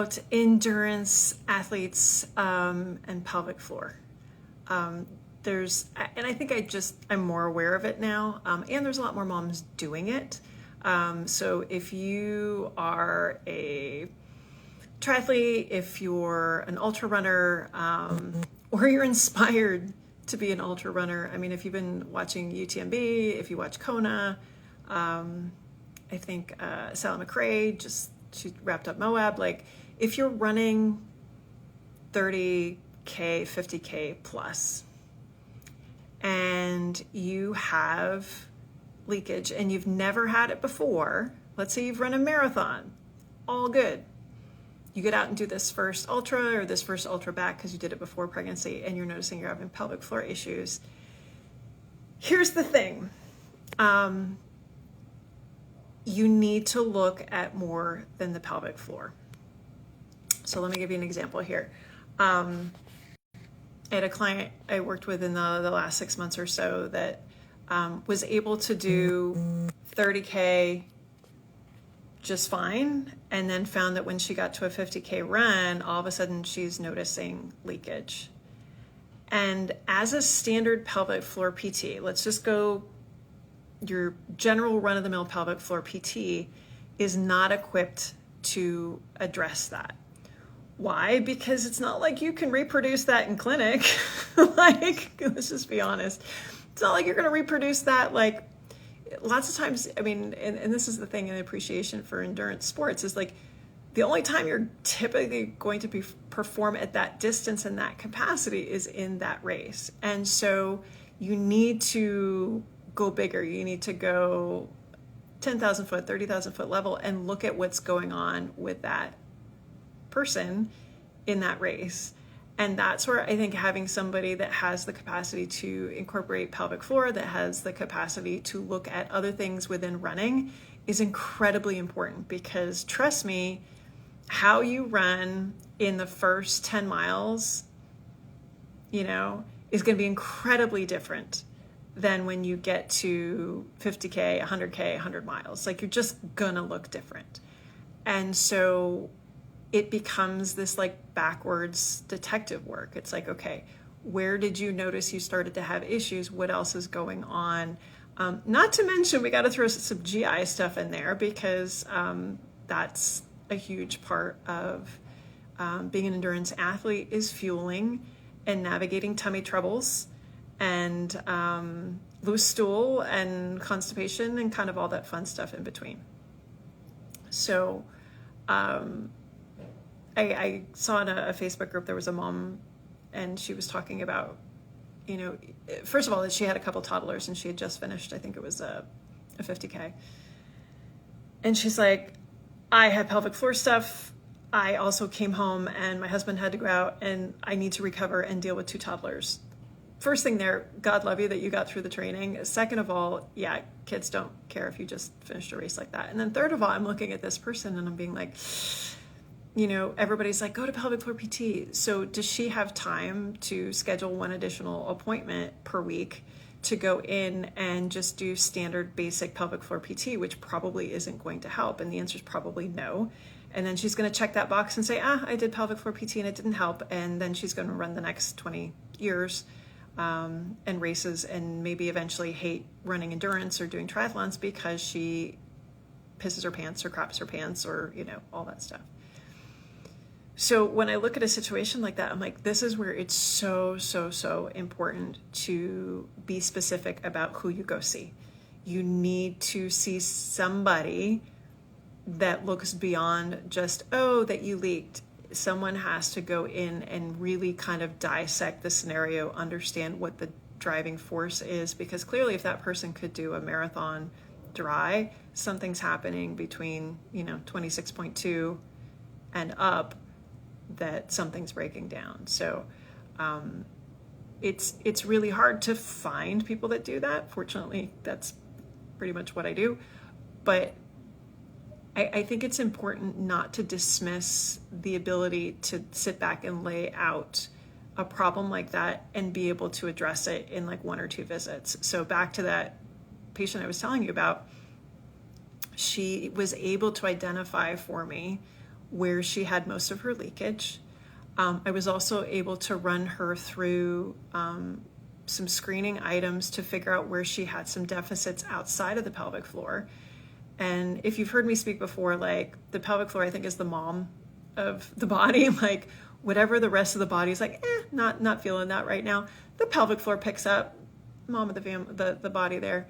about endurance athletes and pelvic floor. And I think I'm more aware of it now, and there's a lot more moms doing it. So if you are a triathlete, if you're an ultra runner, or you're inspired to be an ultra runner, I mean, if you've been watching UTMB, if you watch Kona, I think Sally McRae, she wrapped up Moab. Like, if you're running 30K, 50K plus, and you have leakage and you've never had it before, let's say you've run a marathon, all good. You get out and do this first ultra or this first ultra back because you did it before pregnancy and you're noticing you're having pelvic floor issues. Here's the thing. You need to look at more than the pelvic floor. So let me give you an example here. I had a client I worked with in the last 6 months or so that was able to do 30K just fine, and then found that when she got to a 50K run, all of a sudden she's noticing leakage. And as a standard pelvic floor PT, let's just go, your general run-of-the-mill pelvic floor PT is not equipped to address that. Why? Because it's not like you can reproduce that in clinic. Like, let's just be honest. It's not like you're going to reproduce that. Like, lots of times, I mean, and this is the thing in appreciation for endurance sports, is like the only time you're typically going to perform at that distance and that capacity is in that race. And so you need to go bigger. You need to go 10,000 foot, 30,000 foot level and look at what's going on with that person in that race. And that's where I think having somebody that has the capacity to incorporate pelvic floor, that has the capacity to look at other things within running, is incredibly important. Because trust me, how you run in the first 10 miles, is going to be incredibly different than when you get to 50K, 100K, 100 miles. Like, you're just going to look different. And so it becomes this like backwards detective work. It's like, okay, where did you notice you started to have issues? What else is going on? Not to mention, we got to throw some GI stuff in there, because that's a huge part of being an endurance athlete, is fueling and navigating tummy troubles and loose stool and constipation and kind of all that fun stuff in between. So I saw in a Facebook group, there was a mom, and she was talking about, first of all, that she had a couple toddlers and she had just finished, I think it was a 50K. And she's like, I had pelvic floor stuff. I also came home and my husband had to go out and I need to recover and deal with 2 toddlers. First thing there, God love you that you got through the training. Second of all, yeah, kids don't care if you just finished a race like that. And then third of all, I'm looking at this person and I'm being like, everybody's like, go to pelvic floor PT. So does she have time to schedule one additional appointment per week to go in and just do standard basic pelvic floor PT, which probably isn't going to help? And the answer is probably no. And then she's going to check that box and say, I did pelvic floor PT and it didn't help. And then she's going to run the next 20 years and races, and maybe eventually hate running endurance or doing triathlons because she pisses her pants or craps her pants or, all that stuff. So when I look at a situation like that, I'm like, this is where it's so, so, so important to be specific about who you go see. You need to see somebody that looks beyond just, that you leaked. Someone has to go in and really kind of dissect the scenario, understand what the driving force is, because clearly if that person could do a marathon dry, something's happening between, 26.2 and up, that something's breaking down. So it's really hard to find people that do that. Fortunately, that's pretty much what I do. But I think it's important not to dismiss the ability to sit back and lay out a problem like that and be able to address it in like 1 or 2 visits. So back to that patient I was telling you about, she was able to identify for me where she had most of her leakage. I was also able to run her through some screening items to figure out where she had some deficits outside of the pelvic floor. And if you've heard me speak before, like the pelvic floor, I think is the mom of the body. Like whatever the rest of the body is like, not feeling that right now. The pelvic floor picks up, mom of the body there.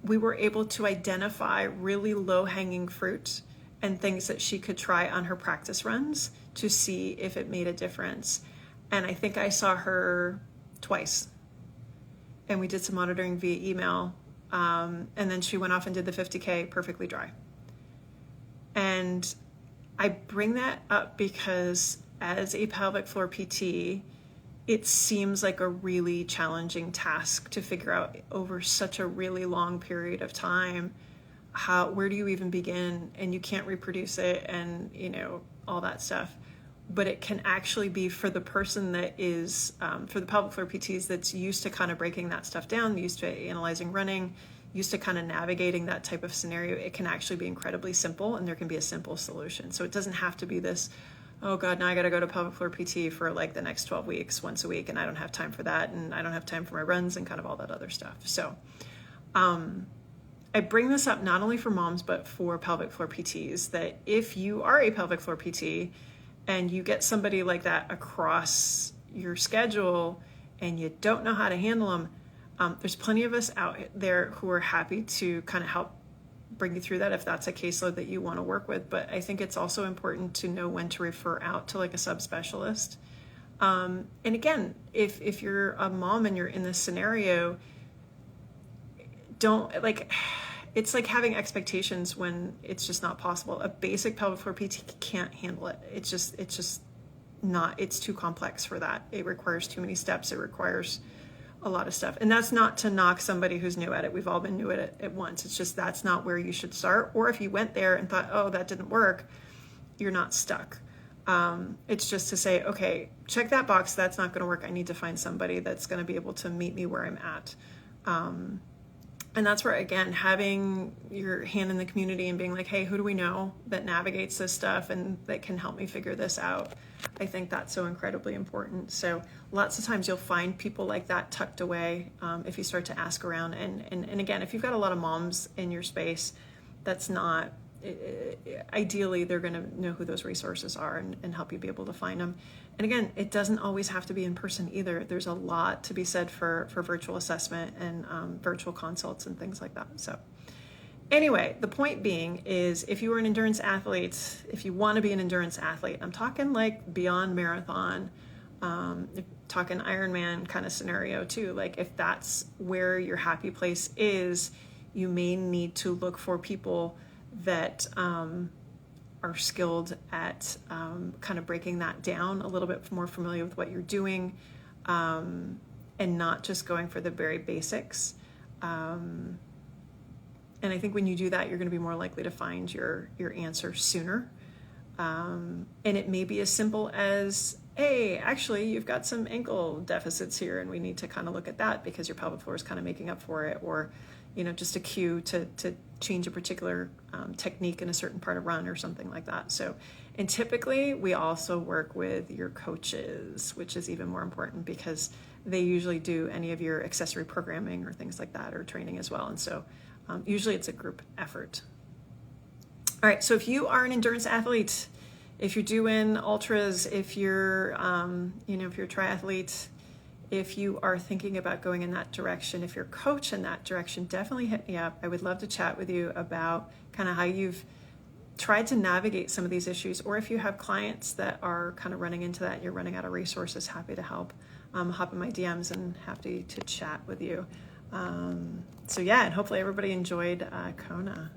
We were able to identify really low-hanging fruit and things that she could try on her practice runs to see if it made a difference. And I think I saw her twice. And we did some monitoring via email. And then she went off and did the 50K perfectly dry. And I bring that up because as a pelvic floor PT, it seems like a really challenging task to figure out over such a really long period of time. Where do you even begin? And you can't reproduce it and, all that stuff. But it can actually be for the person that is, for the pelvic floor PTs that's used to kind of breaking that stuff down, used to analyzing running, used to kind of navigating that type of scenario, it can actually be incredibly simple and there can be a simple solution. So it doesn't have to be this, oh God, now I got to go to pelvic floor PT for like the next 12 weeks, once a week, and I don't have time for that, and I don't have time for my runs and kind of all that other stuff. So I bring this up not only for moms, but for pelvic floor PTs, that if you are a pelvic floor PT and you get somebody like that across your schedule and you don't know how to handle them, there's plenty of us out there who are happy to kind of help bring you through that if that's a caseload that you want to work with. But I think it's also important to know when to refer out to like a subspecialist. And again, if you're a mom and you're in this scenario, it's like having expectations when it's just not possible. A basic pelvic floor PT can't handle it. It's just not, it's too complex for that. It requires too many steps. It requires a lot of stuff. And that's not to knock somebody who's new at it. We've all been new at it at once. It's just, that's not where you should start. Or if you went there and thought, oh, that didn't work, you're not stuck. It's just to say, okay, check that box. That's not going to work. I need to find somebody that's going to be able to meet me where I'm at. And that's where, again, having your hand in the community and being like, hey, who do we know that navigates this stuff and that can help me figure this out? I think that's so incredibly important. So lots of times you'll find people like that tucked away if you start to ask around. And again, if you've got a lot of moms in your space, that's not, ideally, they're going to know who those resources are and help you be able to find them. And again, it doesn't always have to be in person either. There's a lot to be said for virtual assessment and virtual consults and things like that. So anyway, the point being is if you are an endurance athlete, if you want to be an endurance athlete, I'm talking like beyond marathon, talking Ironman kind of scenario too. Like if that's where your happy place is, you may need to look for people that are skilled at kind of breaking that down, a little bit more familiar with what you're doing, and not just going for the very basics. And I think when you do that, you're going to be more likely to find your answer sooner. And it may be as simple as, hey, actually, you've got some ankle deficits here, and we need to kind of look at that because your pelvic floor is kind of making up for it, or just a cue to change a particular technique in a certain part of run or something like that. So, and typically we also work with your coaches, which is even more important because they usually do any of your accessory programming or things like that, or training as well. And so usually it's a group effort. All right, so if you are an endurance athlete, if you're doing ultras, if you're, if you're a triathlete, if you are thinking about going in that direction, if you're a coach in that direction, definitely hit me up. I would love to chat with you about kind of how you've tried to navigate some of these issues, or if you have clients that are kind of running into that, you're running out of resources, happy to help. Hop in my DMs and happy to chat with you. So yeah, and hopefully everybody enjoyed Kona.